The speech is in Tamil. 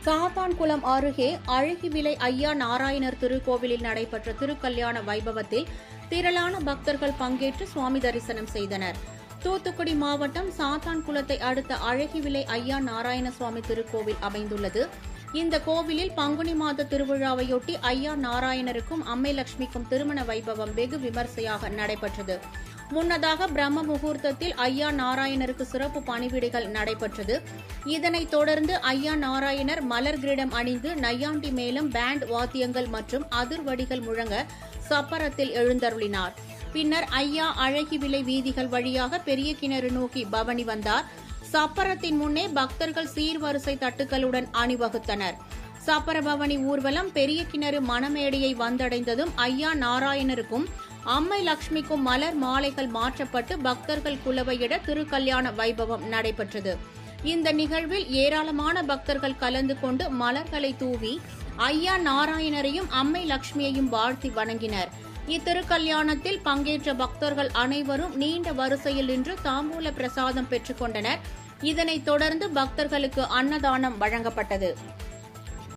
சாத்தான்குளம் அருகே அழகிவிளை ஐயா நாராயணர் திருக்கோவிலில் நடைபெற்ற திருக்கல்யாண வைபவத்தில் திரளான பக்தர்கள் பங்கேற்று சுவாமி தரிசனம் செய்தனர். தூத்துக்குடி மாவட்டம் சாத்தான்குளத்தை அடுத்த அழகிவிளை ஐயா நாராயண சுவாமி திருக்கோவில் அமைந்துள்ளது. இந்த கோவிலில் பங்குனி மாத திருவிழாவையொட்டி ஐயா நாராயணருக்கும் அம்மை லட்சுமிக்கும் திருமண வைபவம் வெகு விமர்சையாக நடைபெற்றது. முன்னதாக பிரம்ம முகூர்த்தத்தில் ஐயா நாராயணருக்கு சிறப்பு பணிவிடைகள் நடைபெற்றது. இதனைத் தொடர்ந்து ஐயா நாராயணர் மலர் கிரீடம் அணிந்து நையாண்டி மேளம், பேண்ட் வாத்தியங்கள் மற்றும் அதிர்வடிகள் முழங்க சப்பரத்தில் எழுந்தருளினார். பின்னர் ஐயா அழகிவிளை வீதிகள் வழியாக பெரிய கிணறு நோக்கி பவனி வந்தார். சப்பரத்தின் முன்னே பக்தர்கள் சீர்வரிசை தட்டுக்களுடன் அணிவகுத்தனர். சப்பர பவனி ஊர்வலம் பெரிய கிணறு மணமேடையை வந்தடைந்ததும் ஐயா நாராயணருக்கும் அம்மை லட்சுமிக்கும் மலர் மாலைகள் மாற்றப்பட்டு பக்தர்கள் குலவையிட திருக்கல்யாண வைபவம் நடைபெற்றது. இந்த நிகழ்வில் ஏராளமான பக்தர்கள் கலந்து கொண்டு மலர்களை தூவி ஐயா நாராயணரையும் அம்மை லட்சுமியையும் வாழ்த்தி வணங்கினர். இத்திருக்கல்யாணத்தில் பங்கேற்ற பக்தர்கள் அனைவரும் நீண்ட வரிசையில் நின்று தாம்பூல பிரசாதம் பெற்றுக் கொண்டனர். இதனைத் தொடர்ந்து பக்தர்களுக்கு அன்னதானம் வழங்கப்பட்டது.